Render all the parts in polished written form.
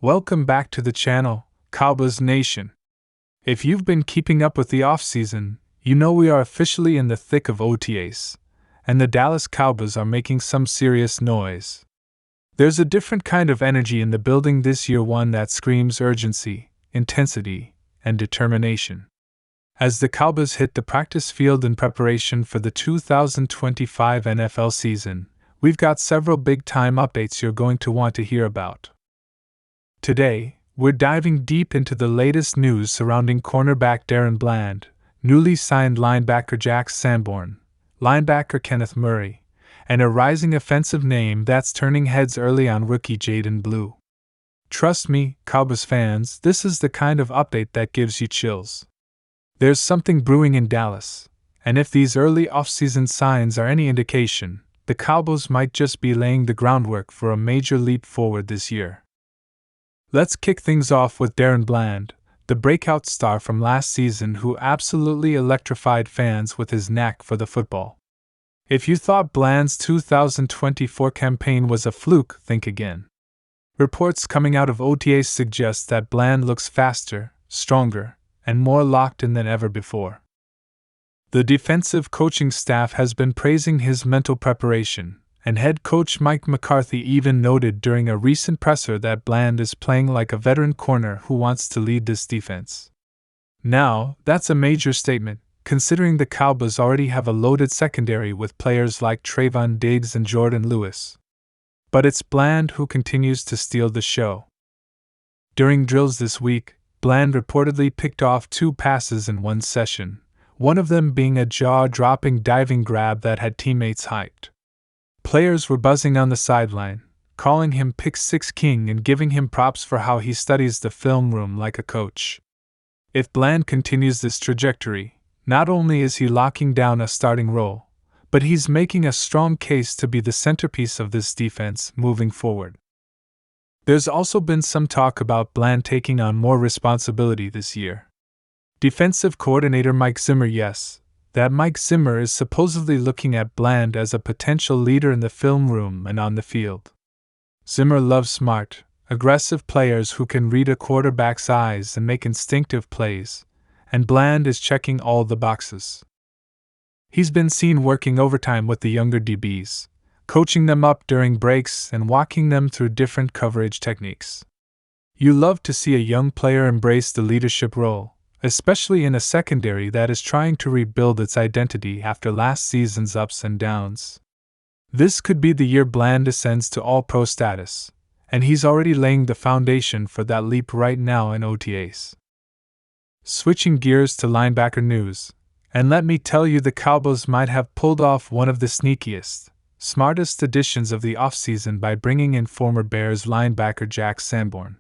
Welcome back to the channel, Cowboys Nation. If you've been keeping up with the offseason, you know we are officially in the thick of OTAs, and the Dallas Cowboys are making some serious noise. There's a different kind of energy in the building this year, one that screams urgency, intensity, and determination. As the Cowboys hit the practice field in preparation for the 2025 NFL season, we've got several big-time updates you're going to want to hear about. Today, we're diving deep into the latest news surrounding cornerback DaRon Bland, newly signed linebacker Jack Sanborn, linebacker Kenneth Murray, and a rising offensive name that's turning heads early on, rookie Jaydon Blue. Trust me, Cowboys fans, this is the kind of update that gives you chills. There's something brewing in Dallas, and if these early offseason signs are any indication, the Cowboys might just be laying the groundwork for a major leap forward this year. Let's kick things off with DaRon Bland, the breakout star from last season who absolutely electrified fans with his knack for the football. If you thought Bland's 2024 campaign was a fluke, think again. Reports coming out of OTAs suggest that Bland looks faster, stronger, and more locked in than ever before. The defensive coaching staff has been praising his mental preparation, and head coach Mike McCarthy even noted during a recent presser that Bland is playing like a veteran corner who wants to lead this defense. Now, that's a major statement, considering the Cowboys already have a loaded secondary with players like Trayvon Diggs and Jourdan Lewis. But it's Bland who continues to steal the show. During drills this week, Bland reportedly picked off 2 passes in one session, one of them being a jaw-dropping diving grab that had teammates hyped. Players were buzzing on the sideline, calling him Pick 6 King and giving him props for how he studies the film room like a coach. If Bland continues this trajectory, not only is he locking down a starting role, but he's making a strong case to be the centerpiece of this defense moving forward. There's also been some talk about Bland taking on more responsibility this year. Defensive coordinator Mike Zimmer, Mike Zimmer is supposedly looking at Bland as a potential leader in the film room and on the field. Zimmer loves smart, aggressive players who can read a quarterback's eyes and make instinctive plays, and Bland is checking all the boxes. He's been seen working overtime with the younger DBs, coaching them up during breaks and walking them through different coverage techniques. You love to see a young player embrace the leadership role, especially in a secondary that is trying to rebuild its identity after last season's ups and downs. This could be the year Bland ascends to All-Pro status, and he's already laying the foundation for that leap right now in OTAs. Switching gears to linebacker news, and let me tell you, the Cowboys might have pulled off one of the sneakiest, smartest additions of the offseason by bringing in former Bears linebacker Jack Sanborn.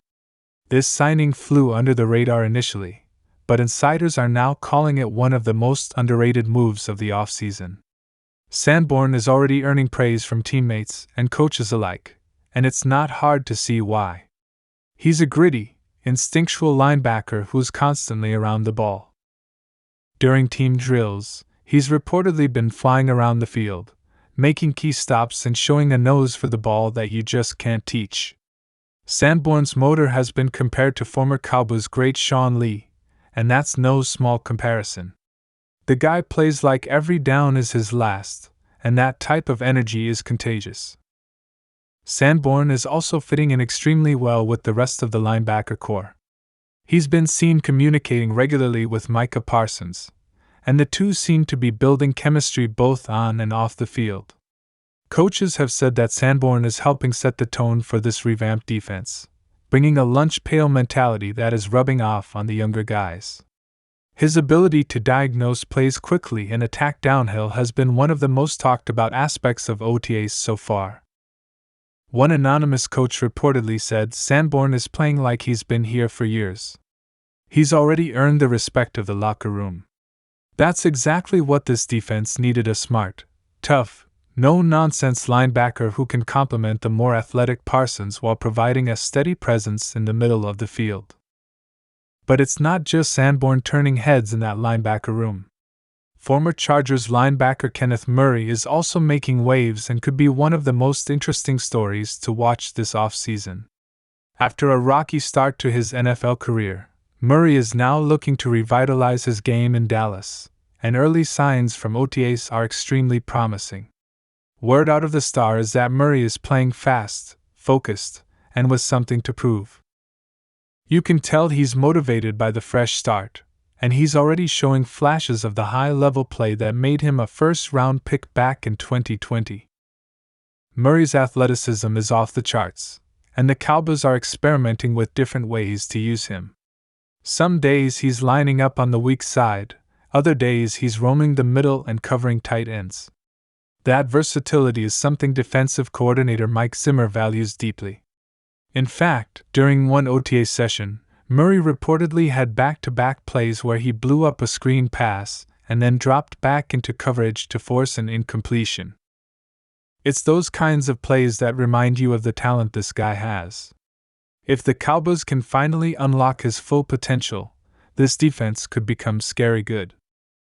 This signing flew under the radar initially, but insiders are now calling it one of the most underrated moves of the offseason. Sanborn is already earning praise from teammates and coaches alike, and it's not hard to see why. He's a gritty, instinctual linebacker who's constantly around the ball. During team drills, he's reportedly been flying around the field, making key stops and showing a nose for the ball that you just can't teach. Sanborn's motor has been compared to former Cowboys great Sean Lee, and that's no small comparison. The guy plays like every down is his last, and that type of energy is contagious. Sanborn is also fitting in extremely well with the rest of the linebacker core. He's been seen communicating regularly with Micah Parsons, and the two seem to be building chemistry both on and off the field. Coaches have said that Sanborn is helping set the tone for this revamped defense, bringing a lunch pail mentality that is rubbing off on the younger guys. His ability to diagnose plays quickly and attack downhill has been one of the most talked about aspects of OTAs so far. One anonymous coach reportedly said Sanborn is playing like he's been here for years. He's already earned the respect of the locker room. That's exactly what this defense needed: a smart, tough, no-nonsense linebacker who can complement the more athletic Parsons while providing a steady presence in the middle of the field. But it's not just Sanborn turning heads in that linebacker room. Former Chargers linebacker Kenneth Murray is also making waves and could be one of the most interesting stories to watch this offseason. After a rocky start to his NFL career, Murray is now looking to revitalize his game in Dallas, and early signs from OTAs are extremely promising. Word out of the Star is that Murray is playing fast, focused, and with something to prove. You can tell he's motivated by the fresh start, and he's already showing flashes of the high-level play that made him a first-round pick back in 2020. Murray's athleticism is off the charts, and the Cowboys are experimenting with different ways to use him. Some days he's lining up on the weak side, other days he's roaming the middle and covering tight ends. That versatility is something defensive coordinator Mike Zimmer values deeply. In fact, during one OTA session, Murray reportedly had back-to-back plays where he blew up a screen pass and then dropped back into coverage to force an incompletion. It's those kinds of plays that remind you of the talent this guy has. If the Cowboys can finally unlock his full potential, this defense could become scary good.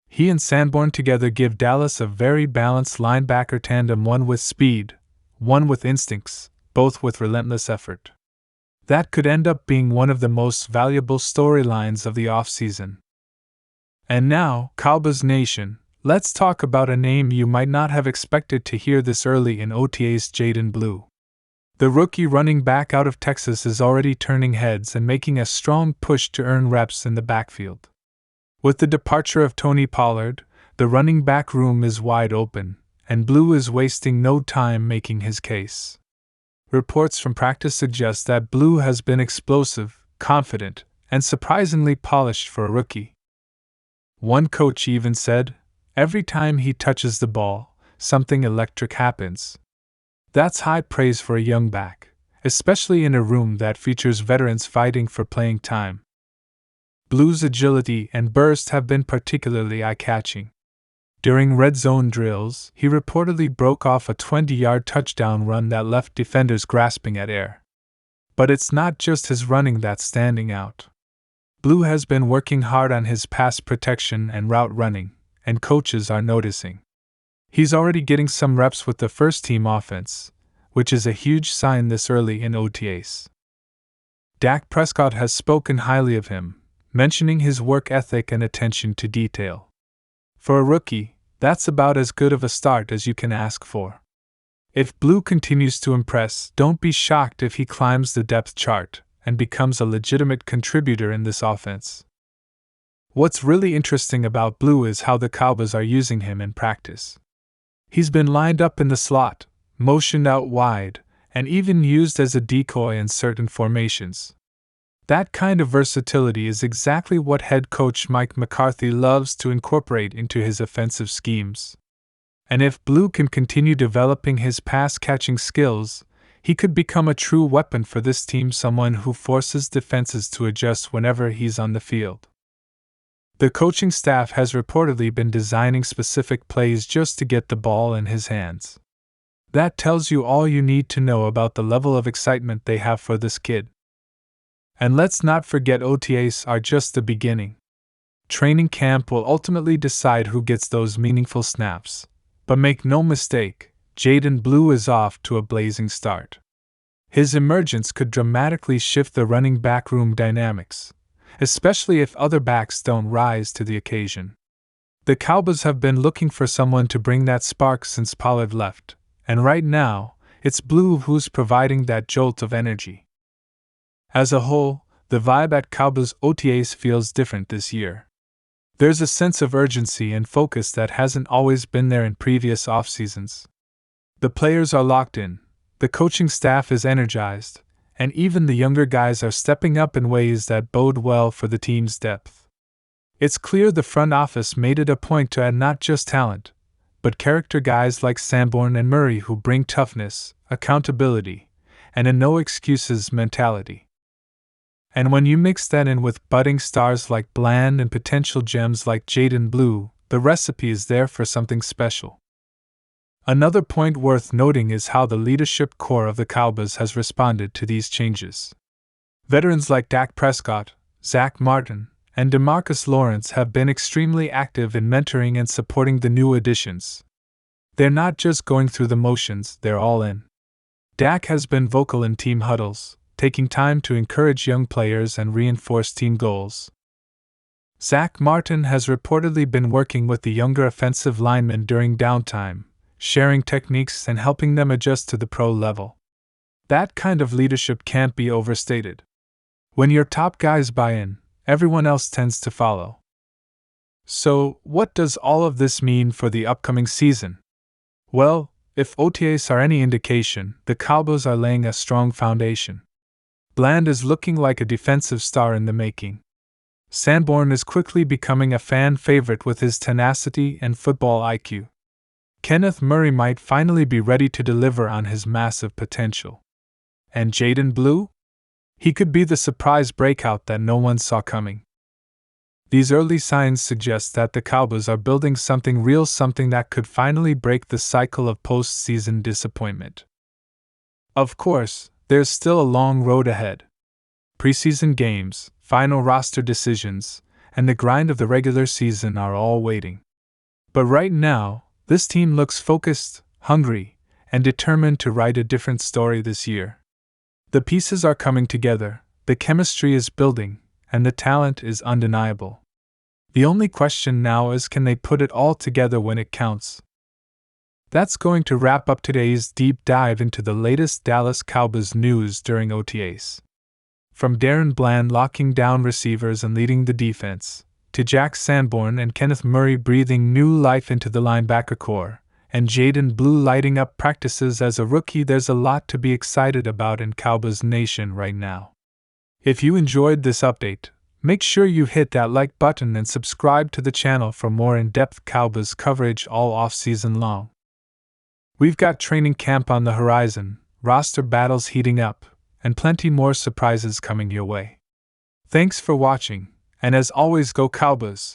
He and Sanborn together give Dallas a very balanced linebacker tandem, one with speed, one with instincts, both with relentless effort. That could end up being one of the most valuable storylines of the offseason. And now, Cowboys Nation, let's talk about a name you might not have expected to hear this early in OTA's Jaydon Blue. The rookie running back out of Texas is already turning heads and making a strong push to earn reps in the backfield. With the departure of Tony Pollard, the running back room is wide open, and Blue is wasting no time making his case. Reports from practice suggest that Blue has been explosive, confident, and surprisingly polished for a rookie. One coach even said, "Every time he touches the ball, something electric happens." That's high praise for a young back, especially in a room that features veterans fighting for playing time. Blue's agility and burst have been particularly eye-catching. During red zone drills, he reportedly broke off a 20-yard touchdown run that left defenders grasping at air. But it's not just his running that's standing out. Blue has been working hard on his pass protection and route running, and coaches are noticing. He's already getting some reps with the first-team offense, which is a huge sign this early in OTAs. Dak Prescott has spoken highly of him, mentioning his work ethic and attention to detail. For a rookie, that's about as good of a start as you can ask for. If Blue continues to impress, don't be shocked if he climbs the depth chart and becomes a legitimate contributor in this offense. What's really interesting about Blue is how the Cowboys are using him in practice. He's been lined up in the slot, motioned out wide, and even used as a decoy in certain formations. That kind of versatility is exactly what head coach Mike McCarthy loves to incorporate into his offensive schemes. And if Blue can continue developing his pass-catching skills, he could become a true weapon for this team, someone who forces defenses to adjust whenever he's on the field. The coaching staff has reportedly been designing specific plays just to get the ball in his hands. That tells you all you need to know about the level of excitement they have for this kid. And let's not forget, OTAs are just the beginning. Training camp will ultimately decide who gets those meaningful snaps. But make no mistake, Jaydon Blue is off to a blazing start. His emergence could dramatically shift the running back room dynamics, especially if other backs don't rise to the occasion. The Cowboys have been looking for someone to bring that spark since Pollard left, and right now, it's Blue who's providing that jolt of energy. As a whole, the vibe at Cowboys OTAs feels different this year. There's a sense of urgency and focus that hasn't always been there in previous off-seasons. The players are locked in, the coaching staff is energized, and even the younger guys are stepping up in ways that bode well for the team's depth. It's clear the front office made it a point to add not just talent, but character guys like Sanborn and Murray who bring toughness, accountability, and a no-excuses mentality. And when you mix that in with budding stars like Bland and potential gems like Jaydon Blue, the recipe is there for something special. Another point worth noting is how the leadership core of the Cowboys has responded to these changes. Veterans like Dak Prescott, Zach Martin, and DeMarcus Lawrence have been extremely active in mentoring and supporting the new additions. They're not just going through the motions, they're all in. Dak has been vocal in team huddles, taking time to encourage young players and reinforce team goals. Zach Martin has reportedly been working with the younger offensive linemen during downtime, sharing techniques and helping them adjust to the pro level. That kind of leadership can't be overstated. When your top guys buy in, everyone else tends to follow. So, what does all of this mean for the upcoming season? Well, if OTAs are any indication, the Cowboys are laying a strong foundation. Bland is looking like a defensive star in the making. Sanborn is quickly becoming a fan favorite with his tenacity and football IQ. Kenneth Murray might finally be ready to deliver on his massive potential. And Jaydon Blue? He could be the surprise breakout that no one saw coming. These early signs suggest that the Cowboys are building something real, something that could finally break the cycle of postseason disappointment. Of course, there's still a long road ahead. Preseason games, final roster decisions, and the grind of the regular season are all waiting. But right now, this team looks focused, hungry, and determined to write a different story this year. The pieces are coming together, the chemistry is building, and the talent is undeniable. The only question now is, can they put it all together when it counts? That's going to wrap up today's deep dive into the latest Dallas Cowboys news during OTAs. From DaRon Bland locking down receivers and leading the defense, to Jack Sanborn and Kenneth Murray breathing new life into the linebacker core, and Jaydon Blue lighting up practices as a rookie, there's a lot to be excited about in Cowboys Nation right now. If you enjoyed this update, make sure you hit that like button and subscribe to the channel for more in-depth Cowboys coverage all off-season long. We've got training camp on the horizon, roster battles heating up, and plenty more surprises coming your way. Thanks for watching, and as always, go Cowboys!